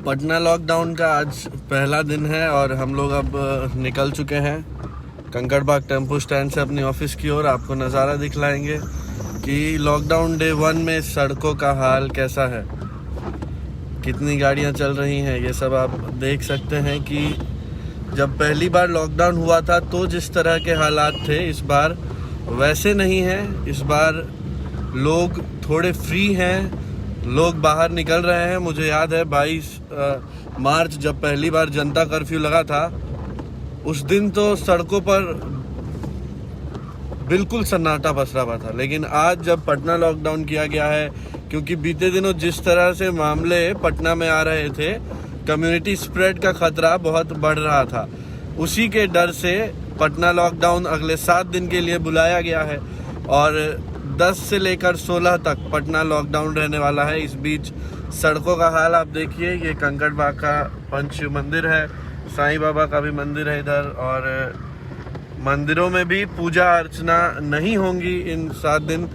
Patna lockdown का आज पहला दिन है और हम लोग अब निकल चुके हैं कंकड़बाग टेम्पो स्टैंड से अपनी ऑफिस की ओर। आपको नज़ारा दिखलाएंगे कि लॉकडाउन डे 1 में सड़कों का हाल कैसा है, कितनी गाड़ियां चल रही हैं, ये सब आप देख सकते हैं कि जब पहली बार लॉकडाउन हुआ था तो जिस तरह के हालात थे इस बार वैसे नहीं हैं। इस बार लोग थोड़े फ्री हैं, लोग बाहर निकल रहे हैं। मुझे याद है 22 मार्च जब पहली बार जनता कर्फ्यू लगा था, उस दिन तो सड़कों पर बिल्कुल सन्नाटा पसरा हुआ था। लेकिन आज जब पटना लॉकडाउन किया गया है, क्योंकि बीते दिनों जिस तरह से मामले पटना में आ रहे थे, कम्युनिटी स्प्रेड का खतरा बहुत बढ़ रहा था, उसी के डर से पटना लॉकडाउन अगले 7 दिन के लिए बुलाया गया है और 10 से लेकर 16 तक पटना लॉकडाउन रहने वाला है। इस बीच सड़कों का हाल आप देखिए। ये कंकड़बाग का पंचशिव मंदिर है, साईं बाबा का भी मंदिर है इधर, और मंदिरों में भी पूजा अर्चना नहीं होंगी इन 7 दिन।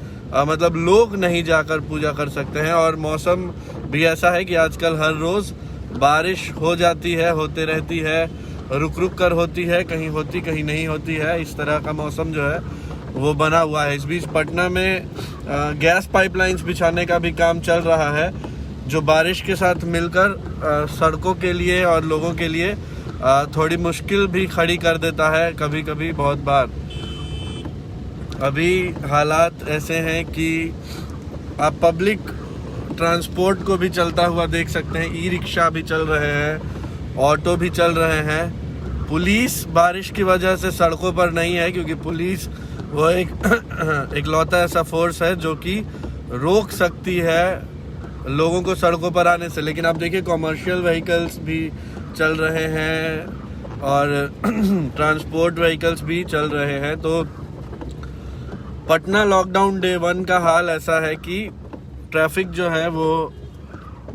मतलब लोग नहीं जाकर पूजा कर सकते हैं। और मौसम भी ऐसा है कि आजकल हर रोज़ बारिश हो जाती है, होते रहती है, रुक रुक कर होती है, कहीं होती कहीं नहीं होती है। इस तरह का मौसम जो है वो बना हुआ है। इस बीच पटना में गैस पाइपलाइंस बिछाने का भी काम चल रहा है, जो बारिश के साथ मिलकर सड़कों के लिए और लोगों के लिए थोड़ी मुश्किल भी खड़ी कर देता है कभी कभी, बहुत बार। अभी हालात ऐसे हैं कि आप पब्लिक ट्रांसपोर्ट को भी चलता हुआ देख सकते हैं। ई रिक्शा भी चल रहे हैं, ऑटो भी चल रहे हैं। पुलिस बारिश की वजह से सड़कों पर नहीं है, क्योंकि पुलिस वो एक लौता ऐसा फोर्स है जो कि रोक सकती है लोगों को सड़कों पर आने से। लेकिन आप देखिए कॉमर्शियल व्हीकल्स भी चल रहे हैं और ट्रांसपोर्ट व्हीकल्स भी चल रहे हैं। तो पटना लॉकडाउन डे 1 का हाल ऐसा है कि ट्रैफिक जो है वो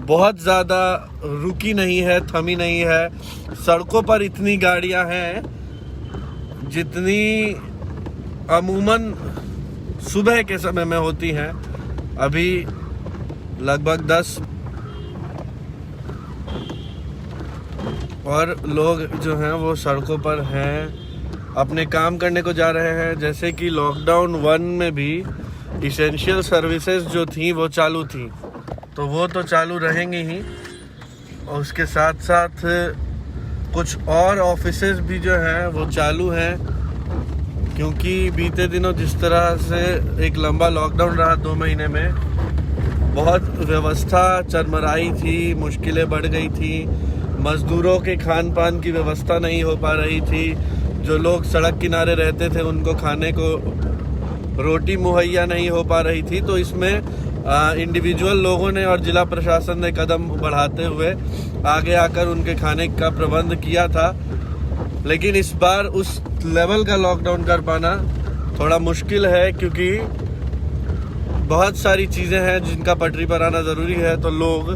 बहुत ज़्यादा रुकी नहीं है, थमी नहीं है। सड़कों पर इतनी गाड़ियां हैं जितनी अमूमन सुबह के समय में होती हैं। अभी लगभग 10 और लोग जो हैं वो सड़कों पर हैं, अपने काम करने को जा रहे हैं। जैसे कि लॉकडाउन 1 में भी इसेंशियल सर्विसेज जो थी वो चालू थी, तो वो तो चालू रहेंगी ही, और उसके साथ साथ कुछ और ऑफिसेज भी जो हैं वो चालू हैं। क्योंकि बीते दिनों जिस तरह से एक लंबा लॉकडाउन रहा 2 महीने में, बहुत व्यवस्था चरमराई थी, मुश्किलें बढ़ गई थी, मज़दूरों के खान पान की व्यवस्था नहीं हो पा रही थी। जो लोग सड़क किनारे रहते थे उनको खाने को रोटी मुहैया नहीं हो पा रही थी। तो इसमें इंडिविजुअल लोगों ने और जिला प्रशासन ने कदम बढ़ाते हुए आगे आकर उनके खाने का प्रबंध किया था। लेकिन इस बार उस लेवल का लॉकडाउन कर पाना थोड़ा मुश्किल है, क्योंकि बहुत सारी चीज़ें हैं जिनका पटरी पर आना ज़रूरी है। तो लोग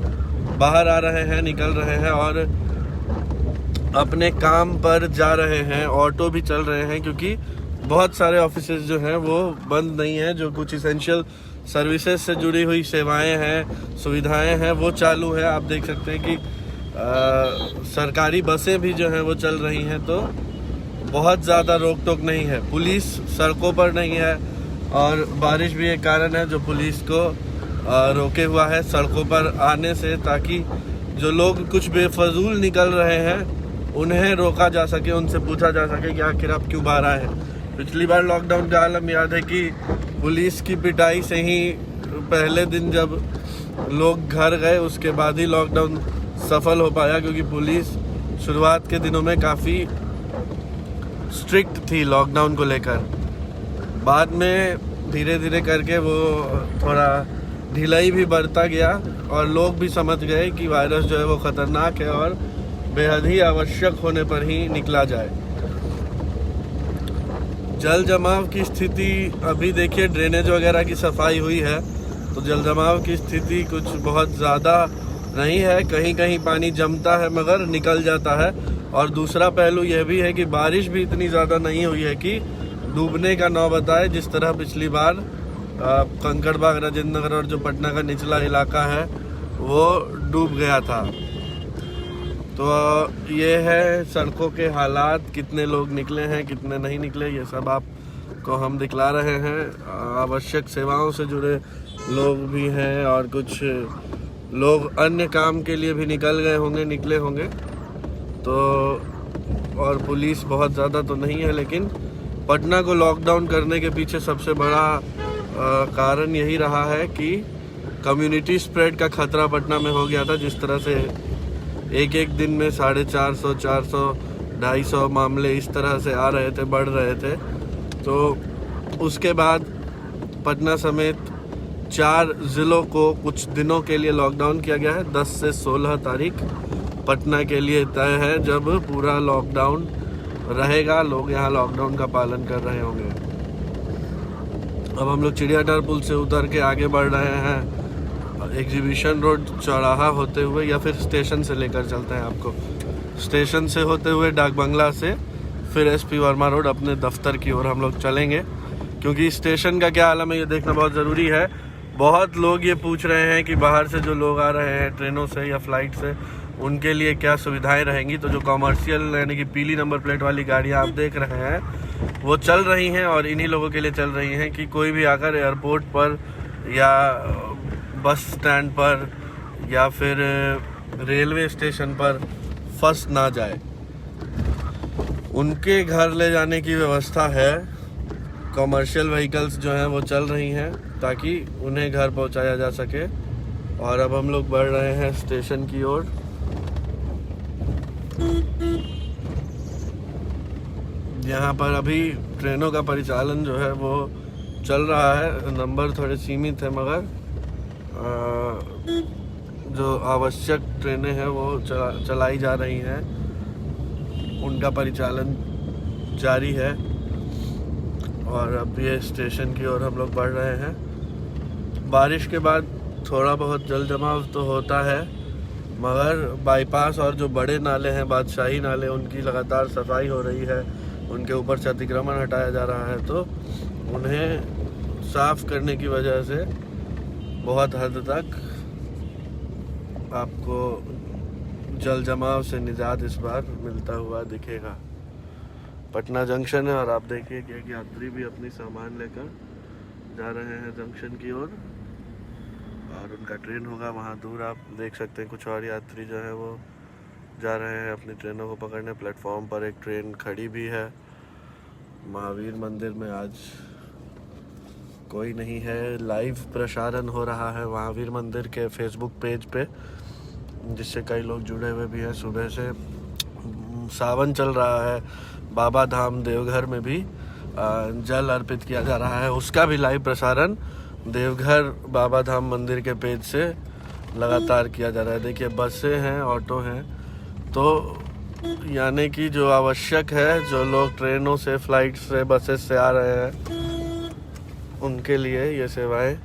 बाहर आ रहे हैं, निकल रहे हैं और अपने काम पर जा रहे हैं। ऑटो भी चल रहे हैं, क्योंकि बहुत सारे ऑफिसेज जो हैं वो बंद नहीं हैं। जो कुछ इसेंशियल सर्विसेज से जुड़ी हुई सेवाएं हैं, सुविधाएं हैं, वो चालू है। आप देख सकते हैं कि सरकारी बसें भी जो हैं वो चल रही हैं। तो बहुत ज़्यादा रोक टोक नहीं है, पुलिस सड़कों पर नहीं है, और बारिश भी एक कारण है जो पुलिस को रोके हुआ है सड़कों पर आने से, ताकि जो लोग कुछ बेफजूल निकल रहे हैं उन्हें रोका जा सके, उनसे पूछा जा सके कि आखिर आप क्यों बाहर आए हैं। पिछली बार लॉकडाउन का आलम याद है कि पुलिस की पिटाई से ही पहले दिन जब लोग घर गए, उसके बाद ही लॉकडाउन सफल हो पाया, क्योंकि पुलिस शुरुआत के दिनों में काफ़ी स्ट्रिक्ट थी लॉकडाउन को लेकर। बाद में धीरे धीरे करके वो थोड़ा ढिलाई भी बढ़ता गया और लोग भी समझ गए कि वायरस जो है वो ख़तरनाक है और बेहद ही आवश्यक होने पर ही निकला जाए। जल जमाव की स्थिति अभी देखिए, ड्रेनेज वगैरह की सफाई हुई है, तो जल जमाव की स्थिति कुछ बहुत ज़्यादा नहीं है। कहीं कहीं पानी जमता है मगर निकल जाता है। और दूसरा पहलू यह भी है कि बारिश भी इतनी ज़्यादा नहीं हुई है कि डूबने का नौबत आए, जिस तरह पिछली बार कंकड़बाग, राजेंद्र नगर और जो पटना का निचला इलाका है वो डूब गया था। तो ये है सड़कों के हालात, कितने लोग निकले हैं कितने नहीं निकले, ये सब आपको हम दिखला रहे हैं। आवश्यक सेवाओं से जुड़े लोग भी हैं और कुछ लोग अन्य काम के लिए भी निकले होंगे। तो और पुलिस बहुत ज़्यादा तो नहीं है, लेकिन पटना को लॉकडाउन करने के पीछे सबसे बड़ा कारण यही रहा है कि कम्युनिटी स्प्रेड का खतरा पटना में हो गया था। जिस तरह से एक दिन में 450, 400, 250 मामले इस तरह से आ रहे थे, बढ़ रहे थे, तो उसके बाद पटना समेत 4 ज़िलों को कुछ दिनों के लिए लॉकडाउन किया गया है। 10 से 16 तारीख पटना के लिए तय है जब पूरा लॉकडाउन रहेगा। लोग यहाँ लॉकडाउन का पालन कर रहे होंगे। अब हम लोग चिड़ियाघर पुल से उतर के आगे बढ़ रहे हैं एग्जीबिशन रोड चौराहा होते हुए, या फिर स्टेशन से लेकर चलते हैं आपको। स्टेशन से होते हुए डाक बंगला से फिर एसपी वर्मा रोड अपने दफ्तर की ओर हम लोग चलेंगे, क्योंकि स्टेशन का क्या हालत है ये देखना बहुत ज़रूरी है। बहुत लोग ये पूछ रहे हैं कि बाहर से जो लोग आ रहे हैं ट्रेनों से या फ्लाइट से, उनके लिए क्या सुविधाएं रहेंगी। तो जो कॉमर्शियल यानी कि पीली नंबर प्लेट वाली गाड़ियाँ आप देख रहे हैं वो चल रही हैं, और इन्हीं लोगों के लिए चल रही हैं कि कोई भी आकर एयरपोर्ट पर या बस स्टैंड पर या फिर रेलवे स्टेशन पर फंस ना जाए। उनके घर ले जाने की व्यवस्था है। कमर्शियल व्हीकल्स जो हैं वो चल रही हैं ताकि उन्हें घर पहुंचाया जा सके। और अब हम लोग बढ़ रहे हैं स्टेशन की ओर। यहाँ पर अभी ट्रेनों का परिचालन जो है वो चल रहा है। नंबर थोड़े सीमित है, मगर जो आवश्यक ट्रेनें हैं वो चलाई जा रही हैं, उनका परिचालन जारी है। और अब ये स्टेशन की ओर हम लोग बढ़ रहे हैं। बारिश के बाद थोड़ा बहुत जल जमाव तो होता है, मगर बाईपास और जो बड़े नाले हैं, बादशाही नाले, उनकी लगातार सफाई हो रही है। उनके ऊपर से अतिक्रमण हटाया जा रहा है, तो उन्हें साफ करने की वजह से बहुत हद तक आपको जल जमाव से निजात इस बार मिलता हुआ दिखेगा। पटना जंक्शन है और आप देखिए कि एक यात्री भी अपनी सामान लेकर जा रहे हैं जंक्शन की ओर, और उनका ट्रेन होगा वहाँ दूर। आप देख सकते हैं कुछ और यात्री जो है वो जा रहे हैं अपनी ट्रेनों को पकड़ने। प्लेटफॉर्म पर एक ट्रेन खड़ी भी है। महावीर मंदिर में आज कोई नहीं है। लाइव प्रसारण हो रहा है महावीर मंदिर के फेसबुक पेज पे, जिससे कई लोग जुड़े हुए भी हैं। सुबह से सावन चल रहा है। बाबा धाम देवघर में भी जल अर्पित किया जा रहा है, उसका भी लाइव प्रसारण देवघर बाबा धाम मंदिर के पेज से लगातार किया जा रहा है। देखिए बसें हैं, ऑटो हैं, तो यानी कि जो आवश्यक है, जो लोग ट्रेनों से, फ्लाइट से, बसेस से आ रहे हैं, उनके लिए ये सेवाएं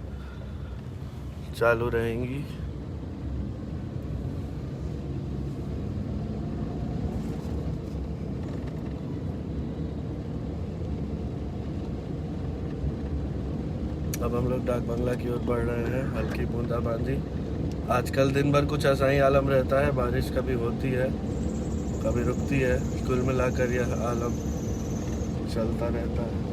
चालू रहेंगी। अब हम लोग डाक बंगला की ओर बढ़ रहे हैं। हल्की बूंदाबांदी, आजकल दिन भर कुछ ऐसा ही आलम रहता है। बारिश कभी होती है, कभी रुकती है। कुल मिलाकर यह आलम चलता रहता है।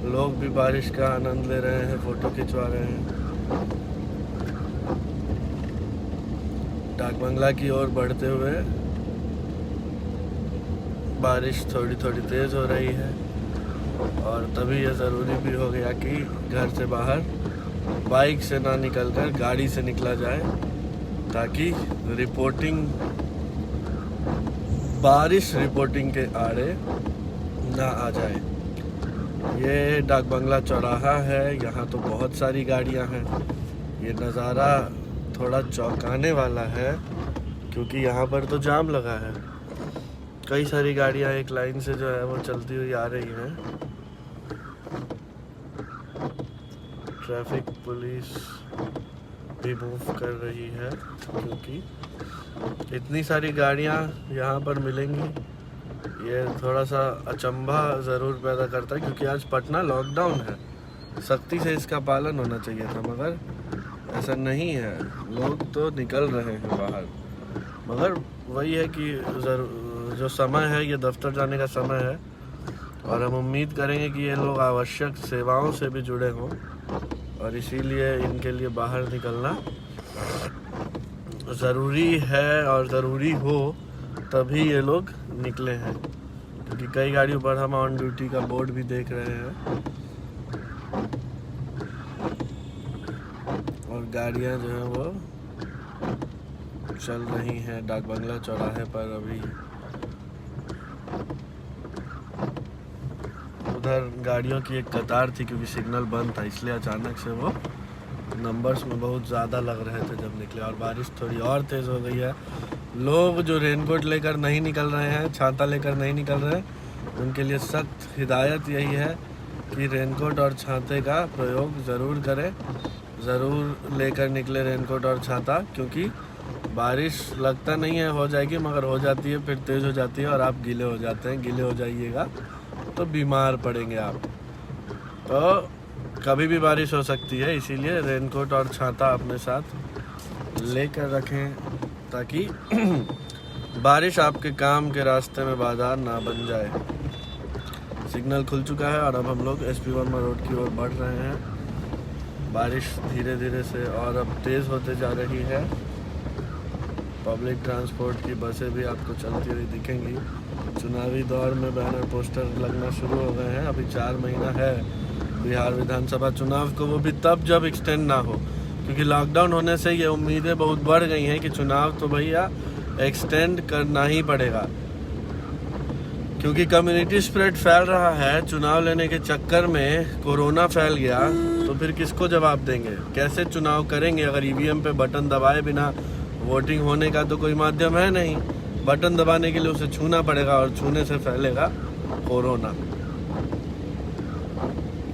लोग भी बारिश का आनंद ले रहे हैं, फोटो खिंचवा रहे हैं। डाक बंगला की ओर बढ़ते हुए बारिश थोड़ी थोड़ी तेज़ हो रही है, और तभी यह ज़रूरी भी हो गया कि घर से बाहर बाइक से ना निकलकर गाड़ी से निकला जाए, ताकि बारिश रिपोर्टिंग के आड़े ना आ जाए। ये डाक बंगला चौराहा है, यहाँ तो बहुत सारी गाड़ियाँ हैं। ये नज़ारा थोड़ा चौंकाने वाला है, क्योंकि यहाँ पर तो जाम लगा है। कई सारी गाड़ियाँ एक लाइन से जो है वो चलती हुई आ रही हैं। ट्रैफिक पुलिस भी मूव कर रही है, क्योंकि इतनी सारी गाड़ियाँ यहाँ पर मिलेंगी, ये थोड़ा सा अचंभा ज़रूर पैदा करता है। क्योंकि आज पटना लॉकडाउन है, सख्ती से इसका पालन होना चाहिए था, मगर ऐसा नहीं है। लोग तो निकल रहे हैं बाहर। मगर वही है कि जो समय है ये दफ्तर जाने का समय है, और हम उम्मीद करेंगे कि ये लोग आवश्यक सेवाओं से भी जुड़े हों, और इसीलिए इनके लिए बाहर निकलना ज़रूरी है, और ज़रूरी हो तभी ये लोग निकले हैं। क्योंकि कई गाड़ियों पर हम ऑन ड्यूटी का बोर्ड भी देख रहे हैं, और गाड़ियां जो हैं वो चल रही हैं डाक बंगला चौराहे पर। अभी उधर गाड़ियों की एक कतार थी, क्योंकि सिग्नल बंद था, इसलिए अचानक से वो नंबर्स में बहुत ज़्यादा लग रहे थे जब निकले। और बारिश थोड़ी और तेज़ हो गई है। लोग जो रेनकोट लेकर नहीं निकल रहे हैं, छाता लेकर नहीं निकल रहे हैं, उनके लिए सख्त हिदायत यही है कि रेनकोट और छाते का प्रयोग ज़रूर करें, ज़रूर लेकर निकले रेनकोट और छाता। क्योंकि बारिश लगता नहीं है हो जाएगी, मगर हो जाती है, फिर तेज़ हो जाती है और आप गीले हो जाते हैं। गीले हो जाइएगा तो बीमार पड़ेंगे आप। तो कभी भी बारिश हो सकती है, इसीलिए रेनकोट और छाता अपने साथ लेकर रखें, ताकि बारिश आपके काम के रास्ते में बाधा ना बन जाए। सिग्नल खुल चुका है और अब हम लोग SP वर्मा रोड की ओर बढ़ रहे हैं। बारिश धीरे धीरे से और अब तेज़ होते जा रही है। पब्लिक ट्रांसपोर्ट की बसें भी आपको चलती हुई दिखेंगी। चुनावी दौर में बैनर पोस्टर लगना शुरू हो गए हैं। अभी 4 महीना है बिहार विधानसभा चुनाव को, वो भी तब जब एक्सटेंड ना हो, क्योंकि लॉकडाउन होने से ये उम्मीदें बहुत बढ़ गई हैं कि चुनाव तो भैया एक्सटेंड करना ही पड़ेगा। क्योंकि कम्युनिटी स्प्रेड फैल रहा है, चुनाव लेने के चक्कर में कोरोना फैल गया, तो फिर किसको जवाब देंगे? कैसे चुनाव करेंगे अगर EVM पे बटन दबाए बिना वोटिंग होने का तो कोई माध्यम है नहीं। बटन दबाने के लिए उसे छूना पड़ेगा, और छूने से फैलेगा कोरोना।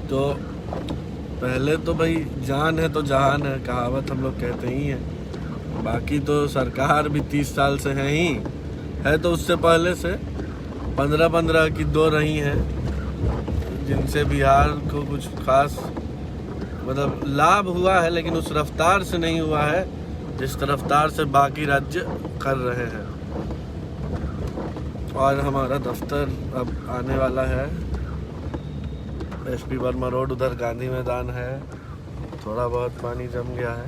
तो पहले तो भाई जान है तो जहान है, कहावत हम लोग कहते ही हैं। बाकी तो सरकार भी 30 साल से है तो उससे पहले से 15-15 की 2 रही हैं, जिनसे बिहार को कुछ खास मतलब लाभ हुआ है, लेकिन उस रफ्तार से नहीं हुआ है जिस रफ्तार से बाकी राज्य कर रहे हैं। और हमारा दफ्तर अब आने वाला है SP वर्मा रोड, उधर गांधी मैदान है। थोड़ा बहुत पानी जम गया है।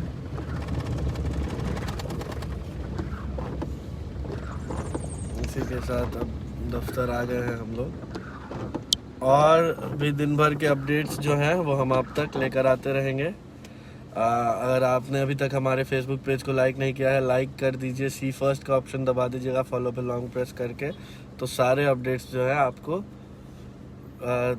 इसी के साथ अब दफ्तर आ गए हैं हम लोग, और भी दिन भर के अपडेट्स जो हैं वो हम आप तक लेकर आते रहेंगे। अगर आपने अभी तक हमारे फेसबुक पेज को लाइक नहीं किया है, लाइक कर दीजिए। सी फर्स्ट का ऑप्शन दबा दीजिएगा, फॉलो पे लॉन्ग प्रेस करके, तो सारे अपडेट्स जो है आपको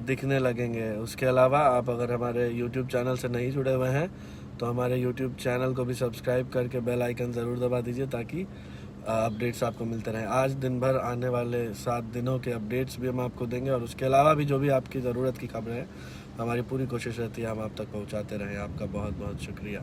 दिखने लगेंगे। उसके अलावा आप अगर हमारे YouTube चैनल से नहीं जुड़े हुए हैं तो हमारे YouTube चैनल को भी सब्सक्राइब करके बेल आइकन ज़रूर दबा दीजिए, ताकि अपडेट्स आपको मिलते रहें। आज दिन भर आने वाले 7 दिनों के अपडेट्स भी हम आपको देंगे, और उसके अलावा भी जो भी आपकी ज़रूरत की खबरें हैं, हमारी पूरी कोशिश रहती है हम आप तक पहुंचाते रहें। आपका बहुत बहुत शुक्रिया।